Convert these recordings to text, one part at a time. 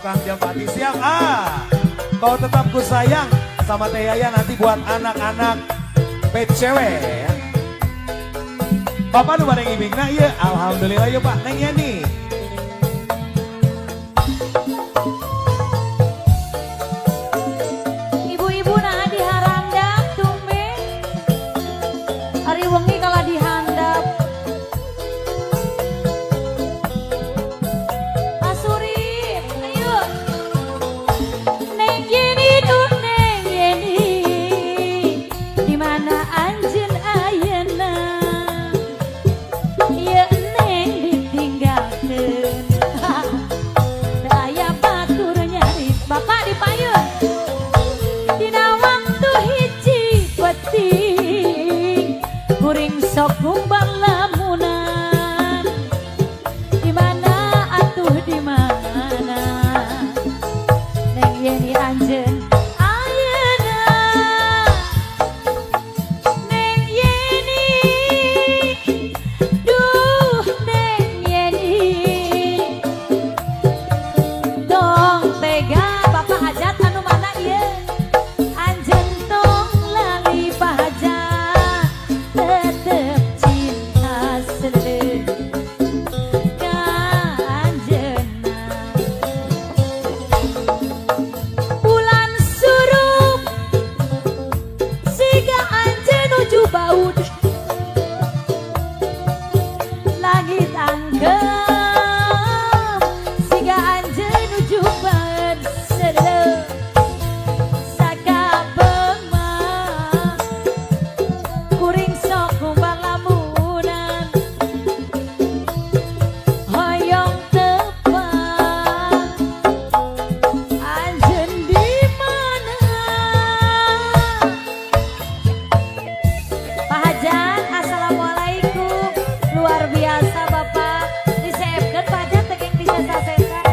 Tukang Japati siap kau tetap ku sayang sama Teh Yaya nanti buat anak-anak PCW ya. Bapak nu bareng ibingna ieu alhamdulillah ya Pak Neng Yani. Ibu-ibu nah diharandap tumbe. Ari wengi kala dihandap. Pasurip, ayo. Neng Yeni duh Neng Yeni. Di mana anjeun ayeuna? Ieu Neng ditinggalkeun. Teu aya batur nyarit. Bapak dipayun. Dina waktu hiji penting kuring sok kumbang lamunan. Di mana atuh di mana Neng Yeni anjeun ayeuna. Neng Yeni duh Neng Yeni dong tega Bapak hajat anu mana ieu anjeun tong lali pahajat tetep cinta sedih ka anjeunna. Bulan surup siga anjeun nuju baud langit angkem siga anjeun nuju baud sedeuh sakabeung mah kuring sok kumbang lamunan hoyong tepang anjeun di mana. Pak Hajan assalamualaikum luar biasa Bapak diseepkeun Pak Hajan teu geng bisa sasetan.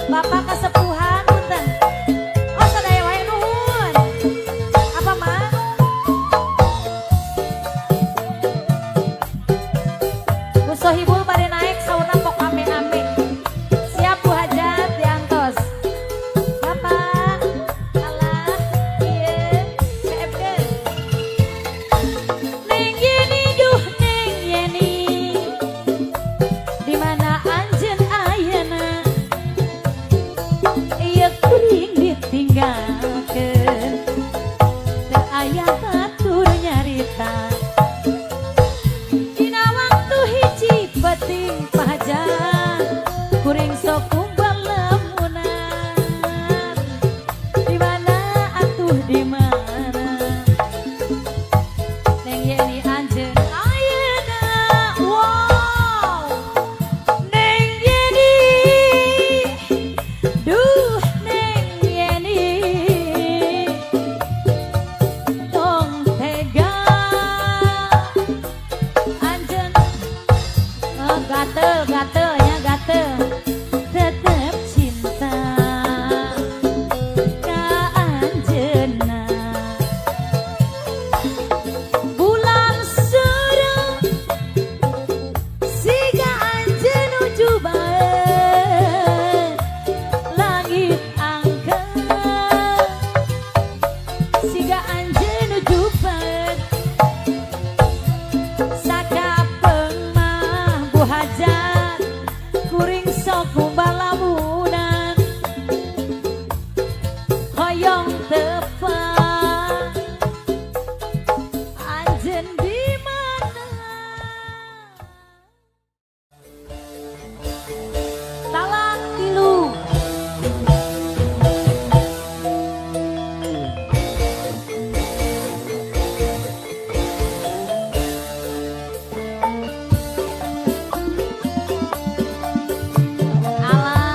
Bapak kasepuhan punten. Oh sadaya wae nuhun. Apa mah? Musohibul bade naik saurna pok ame-ame. Siap Bu Hajat diantos. Bapak alah ieu seepkeun. Neng Yeni duh Neng Yeni. Di mana anjeun ayeuna? Ieu kuring ditinggalkeun. Teu aya batur nyarita. Dina waktu hiji penting pahajan kuring sok kumbang lamunan. Di mana atuh di mana Neng Yeni anjeun ayeuna. Wow Neng Yeni duh Neng Yeni tong tega anjeun gatel ya gatel tetep cinta ka anjeunna. Bulan surung siga anjeun nuju baeud langit angkeun siga anjeun nuju baeud sakapeung mah Bu Hajat kuring sok kumbang lamunan hoyong tepang anjeun di mana. Talak tilu. Alah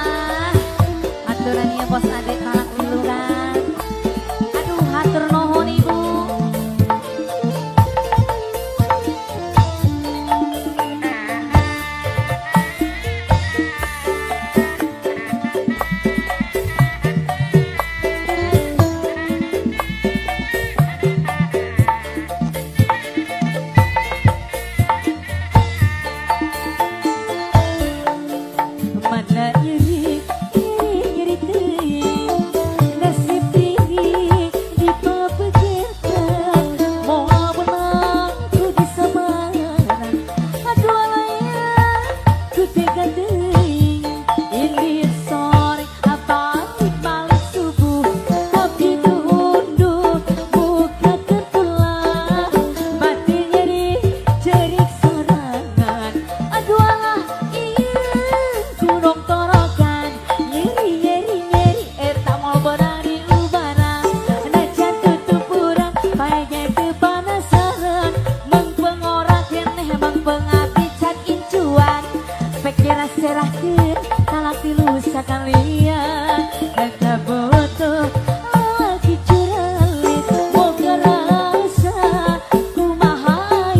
serahkeun talak tilu sakalian eta butuh lagi curalik boga rasa kumaha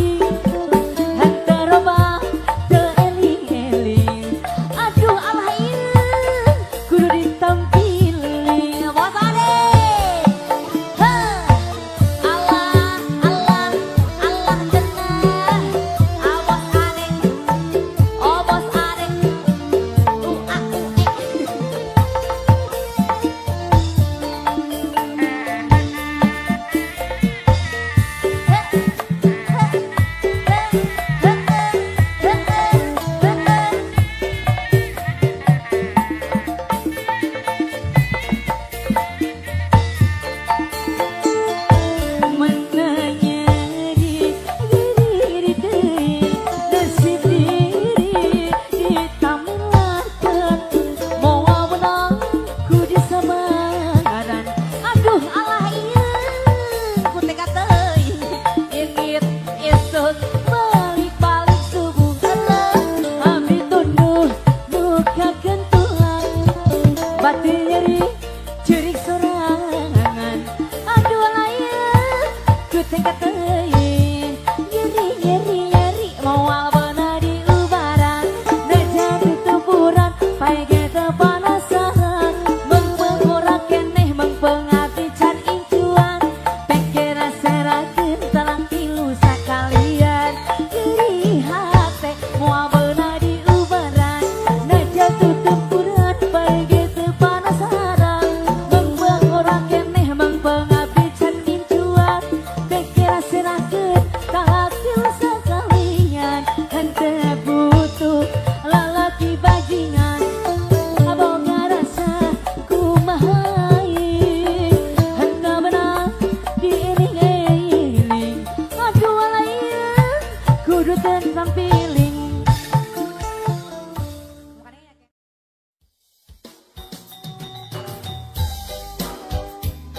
henteu robah teu eling-eling aduh Allah ieu kudu ditampili bos ade Allah Allah Allah cenah abos ade oh bos ade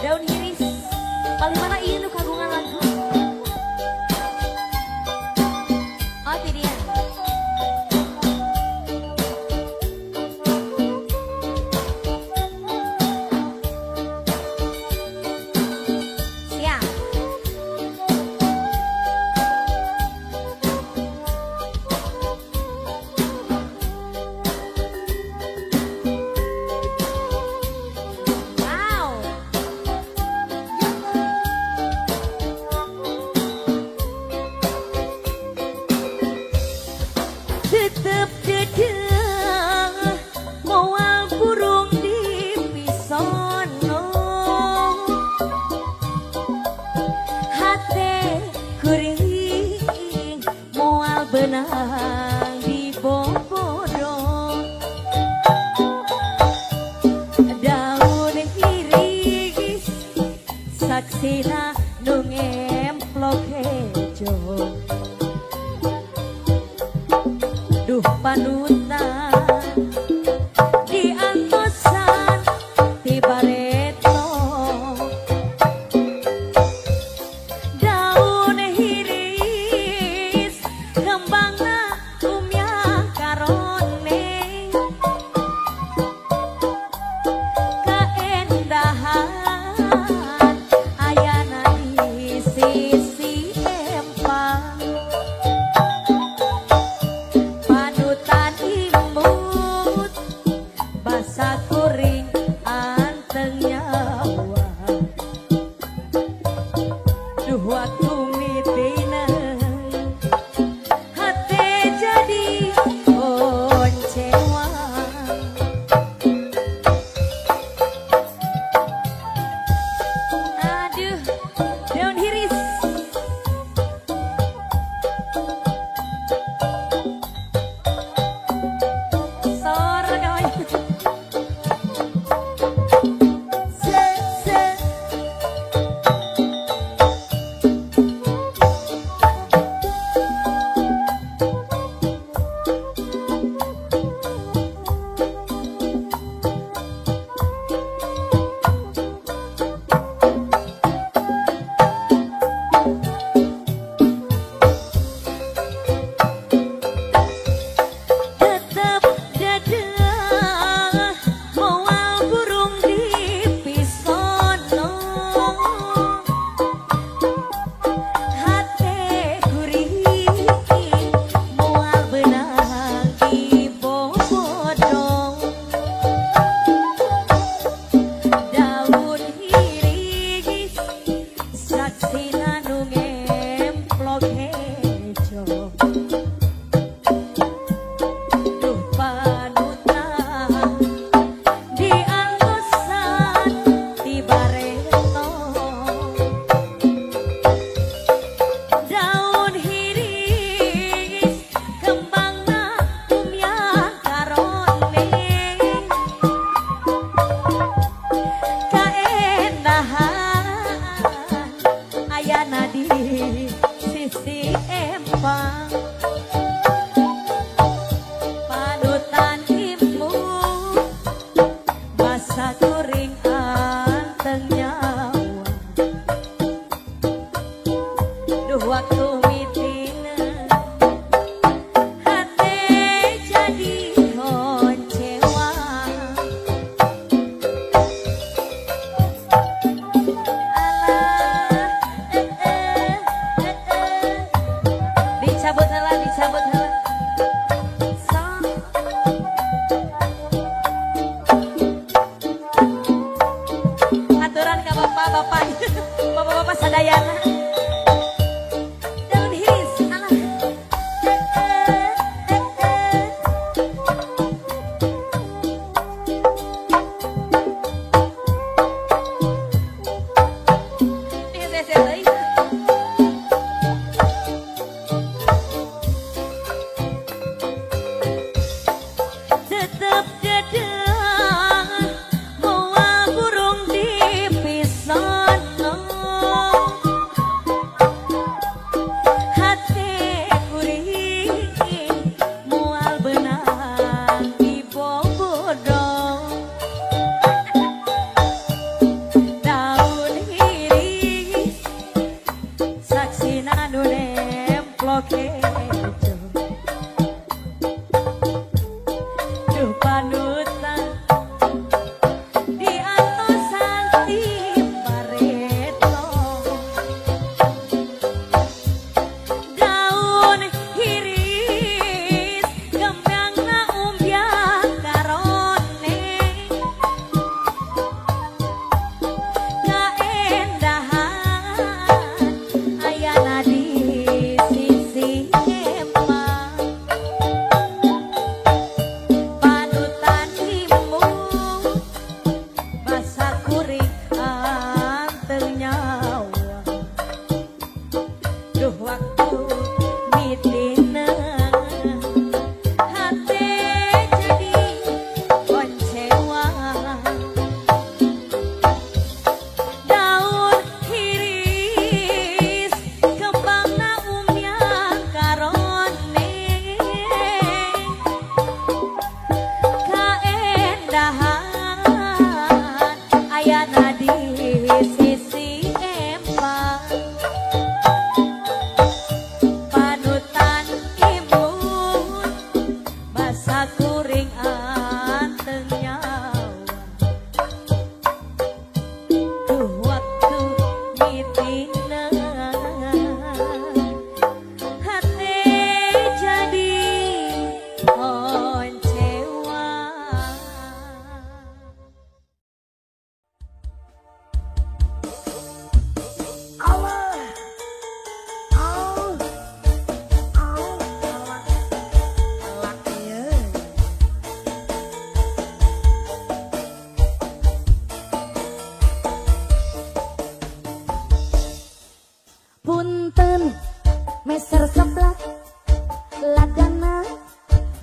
daun iris paling mana iya nu kagungan lagu oh ti dia siap tetep dedeng moal burung di pisono hate kuring moal benang di bobodo daun iris saksina nu ngemplok hejo duh panutan diantosan ti bareto daun iris kembangna umya karone kaendahan ayana di sisi empang panutan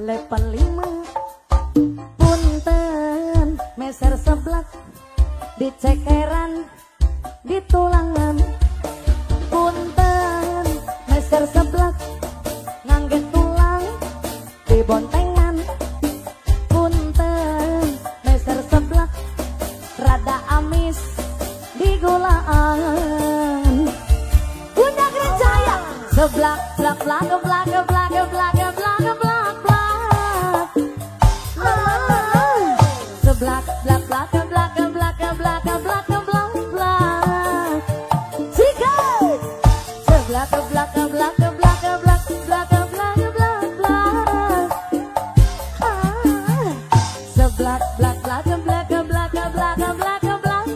level 5 punten meser seblak di cekeran di tulangan punten meser seblak ngangge tulang di bontengan punten meser seblak rada amis di gulaan Bunda Gereja seblak blak blak blak blak blak blak blak blak seblak blak blak blak blak blak blak blak blak jika seblak blak blak blak blak blak blak blak blak seblak blak blak blak blak blak blak blak blak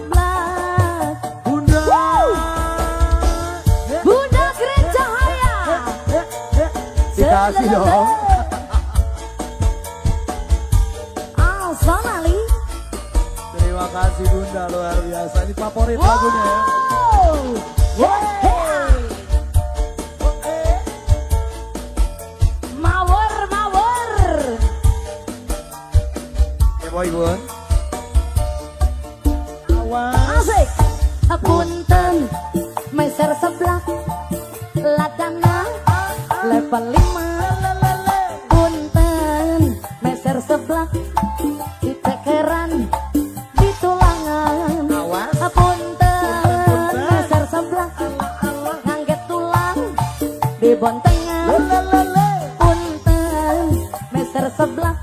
Bunda Gereja Haya dikasih dong. Sonali. Terima kasih Bunda, luar biasa. Ini favorit lagunya ya. Mawar, mawar. Boy Bun. Asik. Punten meser seblak ladana level 5 punten meser seblak di tekeran di tulangan punten meser seblak ngangge tulang di bontengan punten meser seblak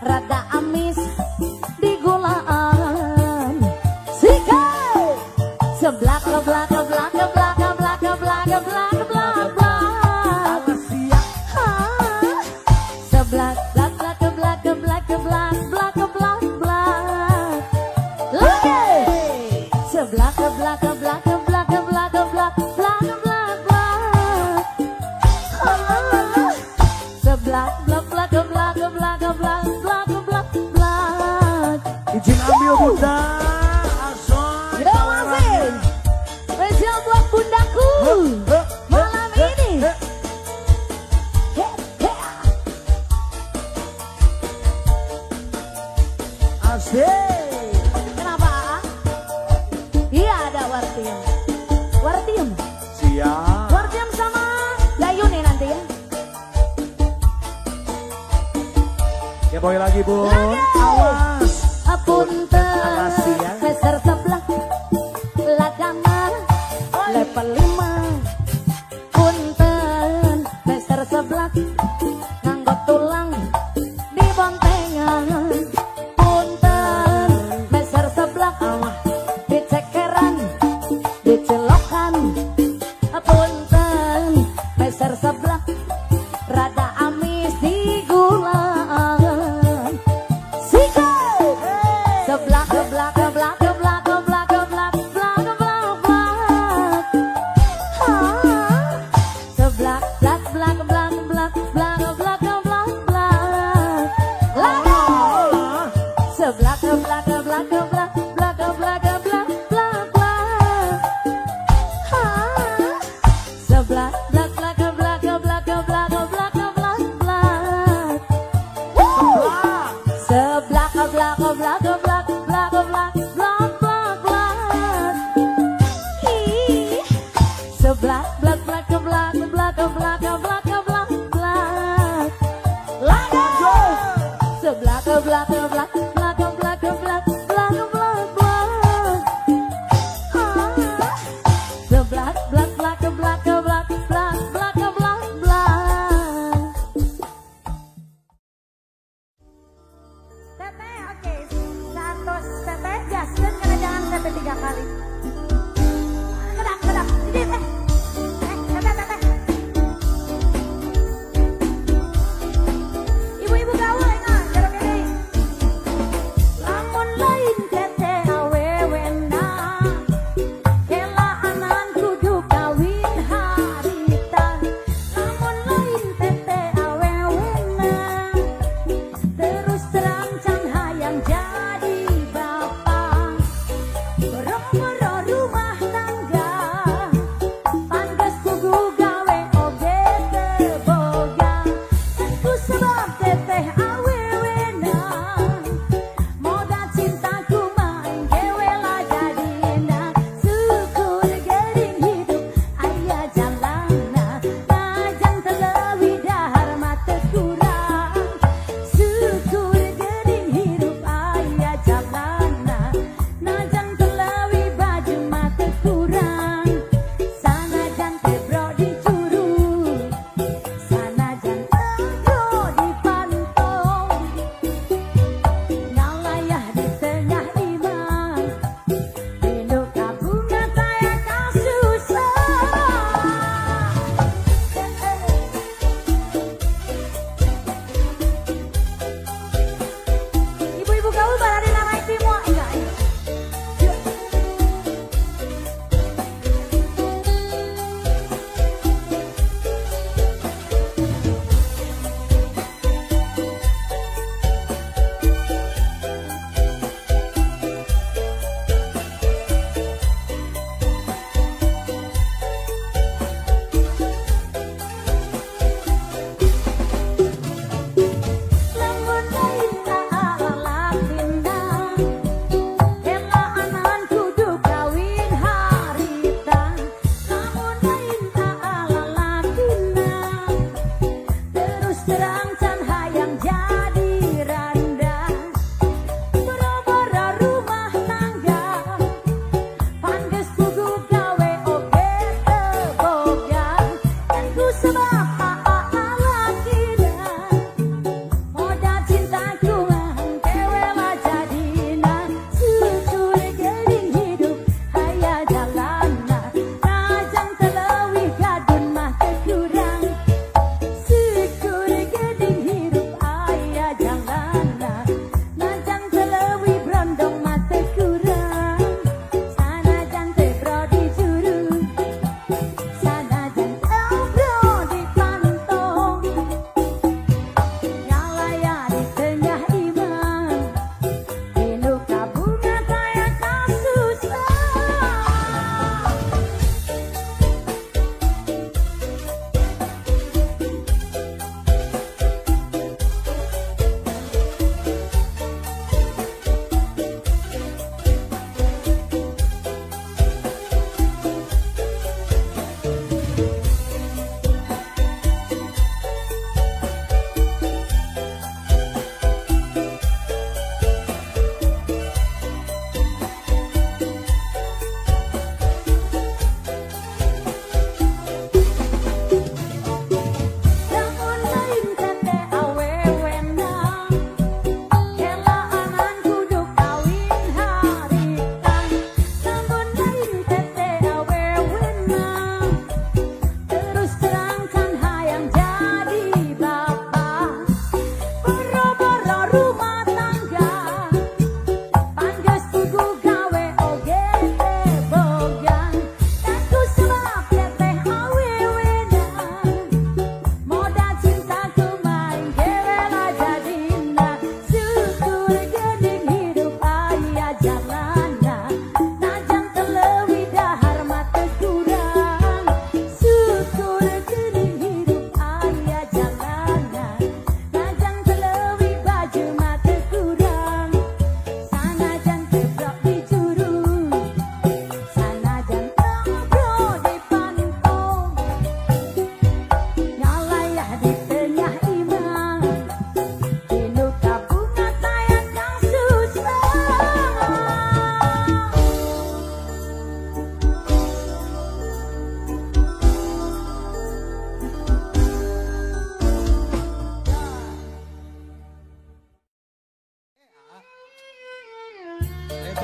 rada amis di gulaan sikai seblak keblak keblak keblak keblak keblak keblak keblak keblak seblak blak blak keblak keblak keblak keblak keblak keblak lagi seblak keblak keblak keblak keblak keblak keblak keblak keblak seblak blak blak keblak keblak keblak keblak keblak keblak Izin ambil Bunda. terima kasih spesial buat bundaku malam ini. Asik. Kenapa? Iya ada Wartium. Wartium. Siap. Wartium sama Dayu nih nanti ya. Ya boy lagi Bun. Lagi. Awas. Punten Makasih ya. meser seblak ladana level 5 punten meser seblak nganggo tulang di bontengan punten meser seblak di cekeran di celokan punten meser seblak rada amis di gulaan sikai seblak keblak keblak keblak keblak keblak keblak keblak keblak seblak blak blak keblak keblak keblak keblak keblak keblak lagi seblak keblak keblak keblak keblak keblak keblak keblak keblak seblak blak blak keblak keblak keblak keblak keblak keblak seblak keblak keblak keblak keblak keblak keblak keblak ih seblak blak blak keblak keblak keblak keblak keblak keblak lagi seblak keblak keblak keblak keblak keblak keblak keblak keblak seblak blak blak keblak keblak keblak keblak keblak keblak Teteh, oke. 1, teteh, Justin, karena jangan teteh 3 kali. Kedap, kedap. Ini, teteh, teteh. Ibu-ibu gaul, ingat, jarak ini.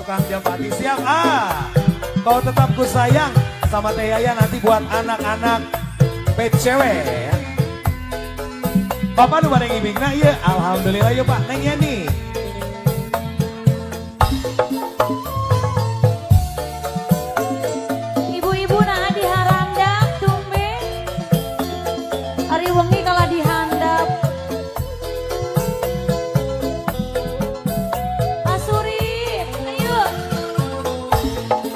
tukang Japati siap. Kau tetap ku sayang sama Teh Yaya nanti buat anak-anak PCW ya. Bapak nu bareng ibingna ieu, alhamdulillah ya Pak. Neng Yani. Ibu-ibu nah diharandap tumbe. Ari wengi kala dihandap. Asuri, ayo.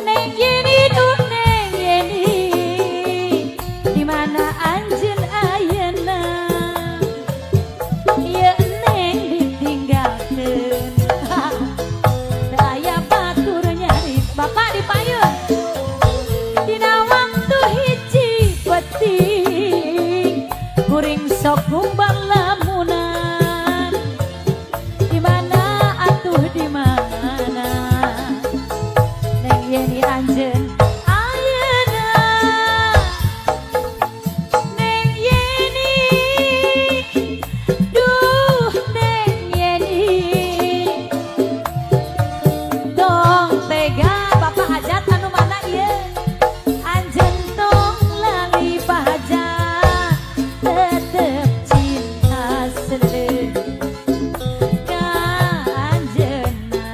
Neng Yeni tuh Neng Yeni. Di mana anjeun ayeuna? Ieu Neng ditinggalkeun. Da aya batur nyari Bapak dipayun. Dina waktu hiji penting kuring sok kumbang lamunan. Di mana atuh di mana Neng Yeni anjeun ayeuna. Neng Yeni, duh Neng Yeni, dong tega Bapak hajat anu mana ieu? Anjeun tong lali pahajat, tetep cinta seuleut ka anjeunna.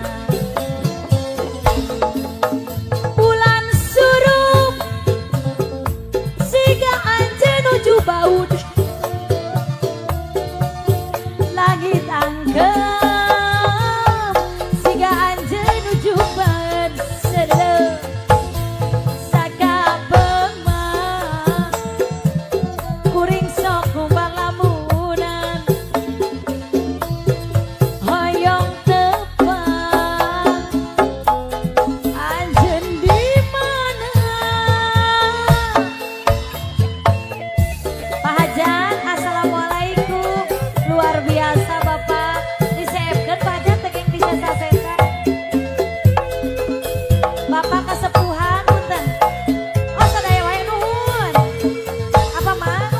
Bulan surup siga anjeun nuju baud, langit angkem siga anjeun nuju baud seuleut. Sakabeung mah kuring sok kumbang lamunan. Hoyong tepang anjeun di mana? Pak Hajan, assalamualaikum. Luar biasa Bapak. Diseepkeun Pak Hajan teh geng bisa sasetan. Bapak kesepuhan punten. Oh sadaya wae nuhun. Apa mah?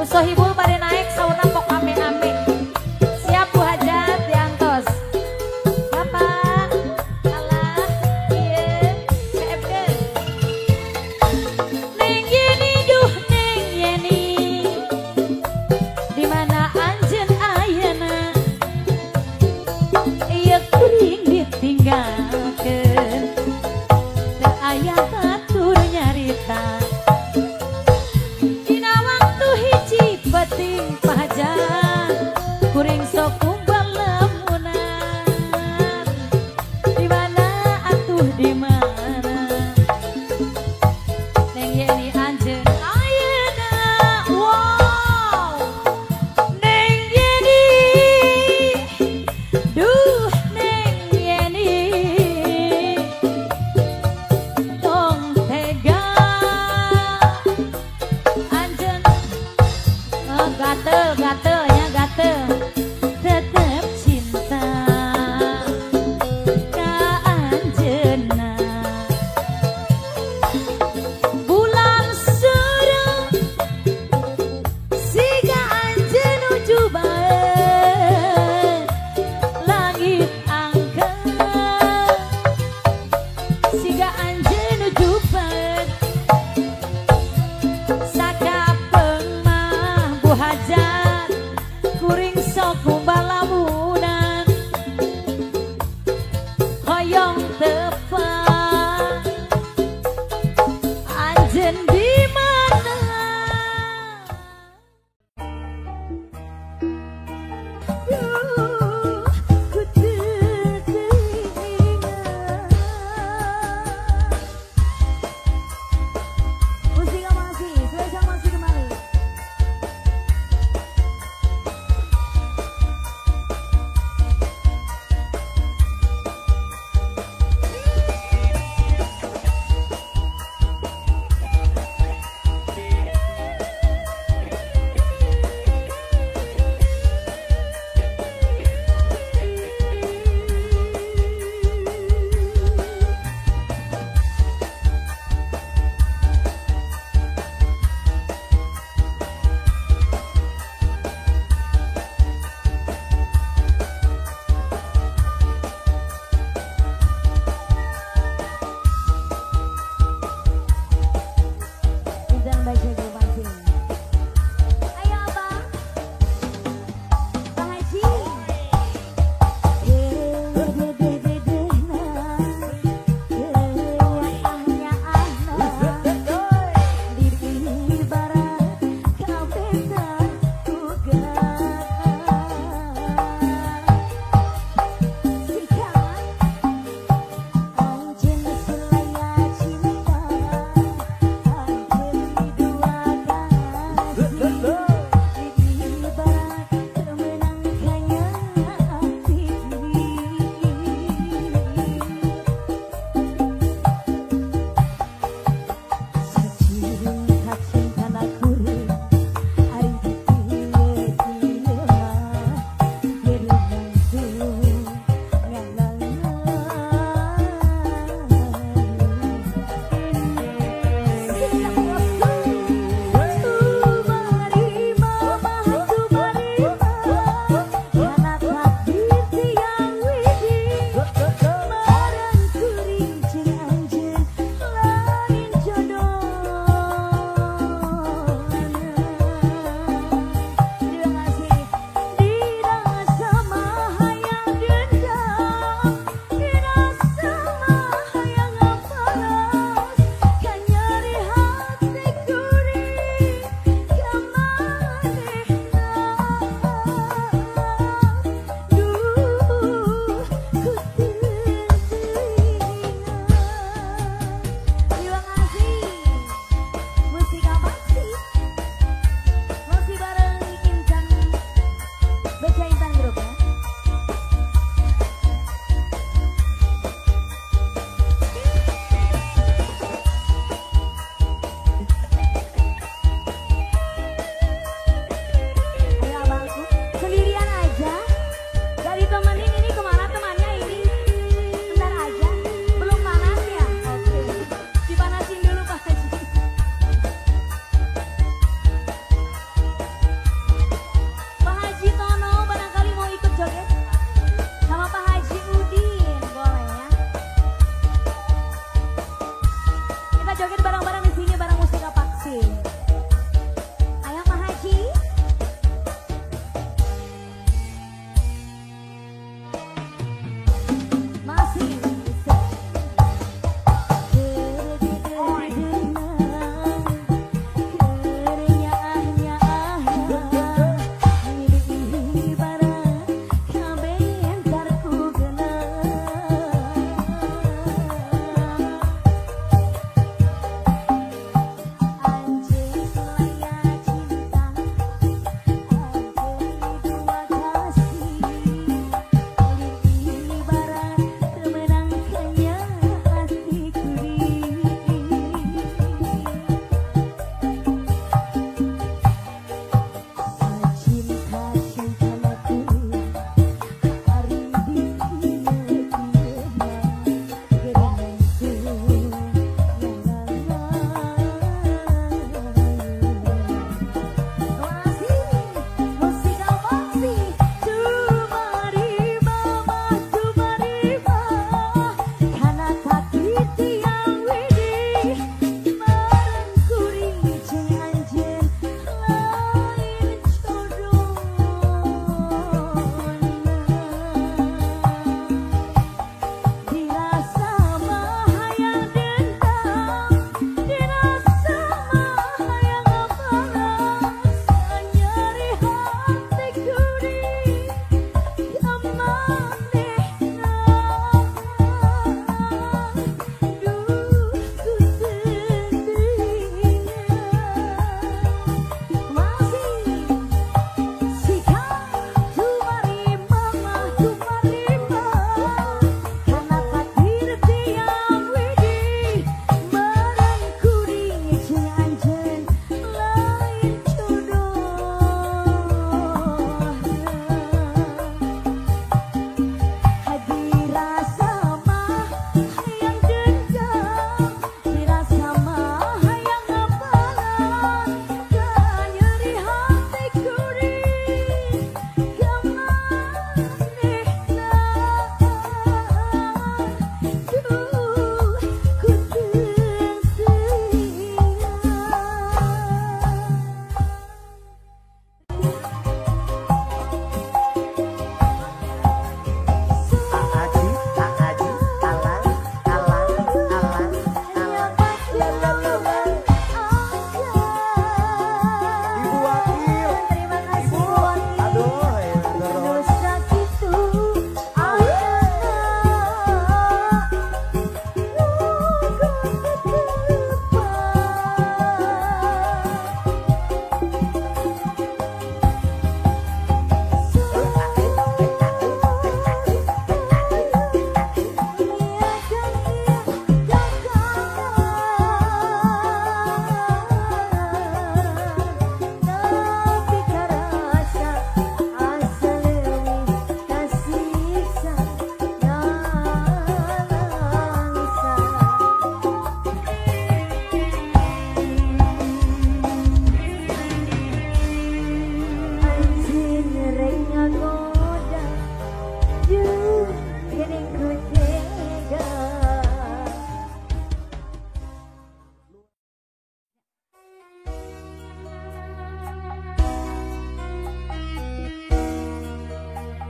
Usohibul pada naik sauna pok ame-ame. Siap Bu Hajat diantos. Bapak, alah, ieu, seepkeun. Neng Yeni, duh Neng Yeni, di mana anjeun ayeuna? Ieu kuring ditinggalkeun, teu aya batur nyarita. Dina waktu hiji penting pahajan kuring sok kumbang lamunan. Di mana atuh di mana Neng Yeni anjeun ayeuna? Wow, Neng Yeni, duh Neng Yeni, tong tega anjeun. Gatel ya gatel, tetep cinta ka anjeunna. Bulan surut siga anjeun nuju baeud, langit angkeun siga anjeun nuju baeud. Sakapeung mah Bu Hajat kuring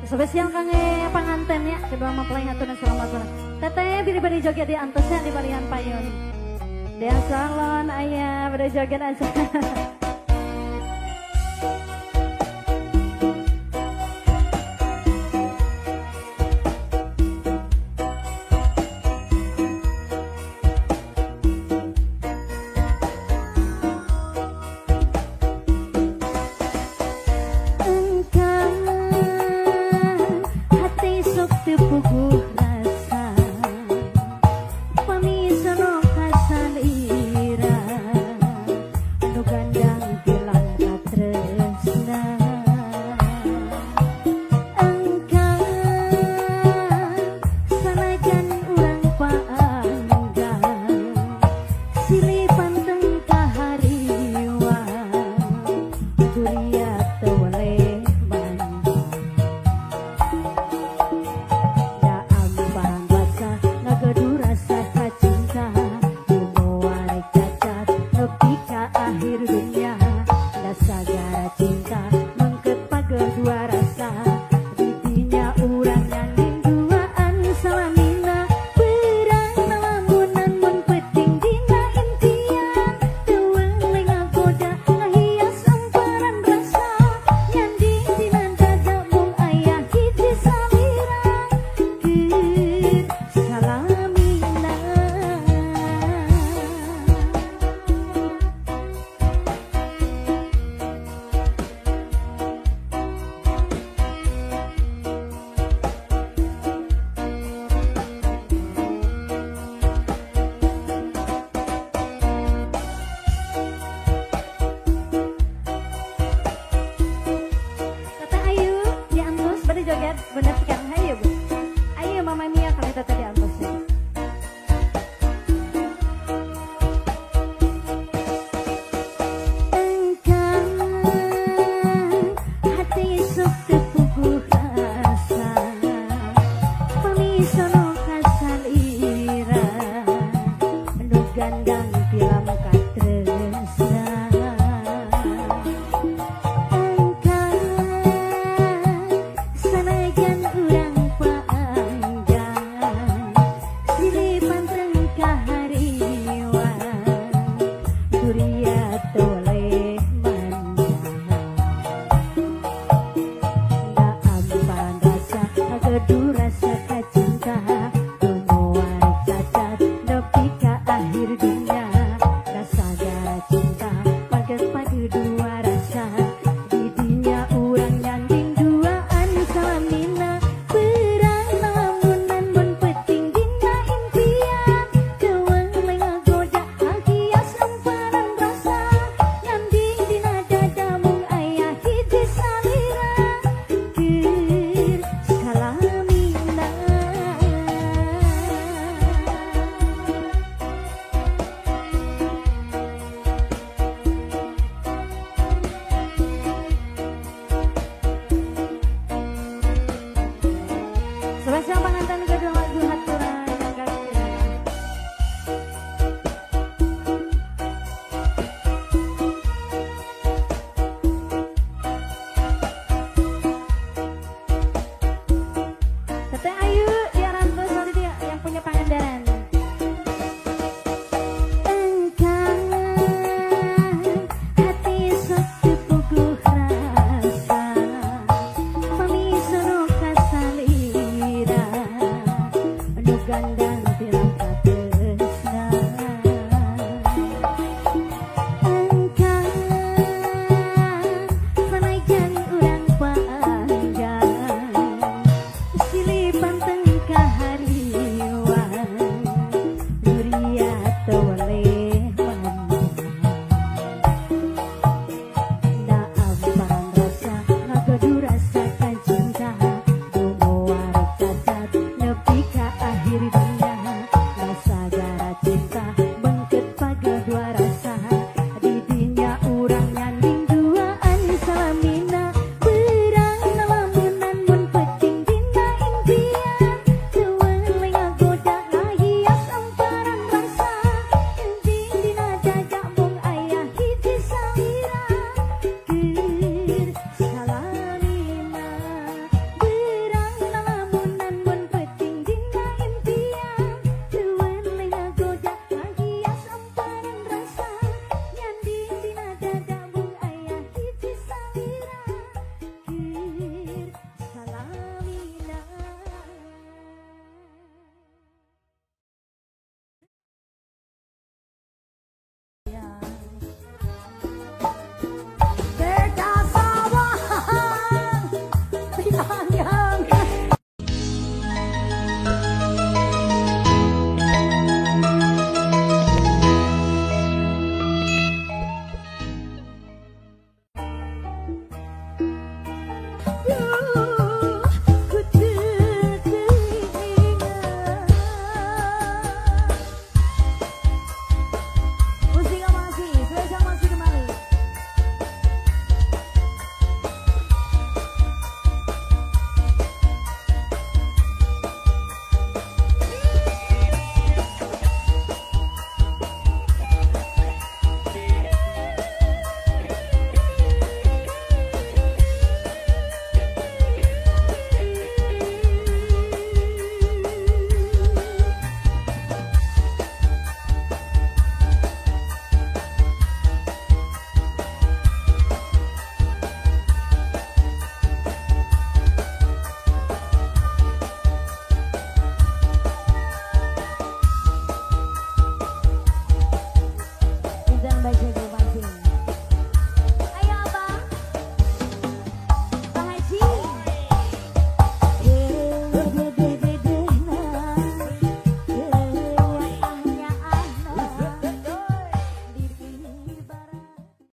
Spesial kange panganten ya, kedua mempelai hatuna selamat malam. Teteh biri-biri joget di antosnya di barian payun. Dia salon ayah beri joget aja. Joget bener sekali.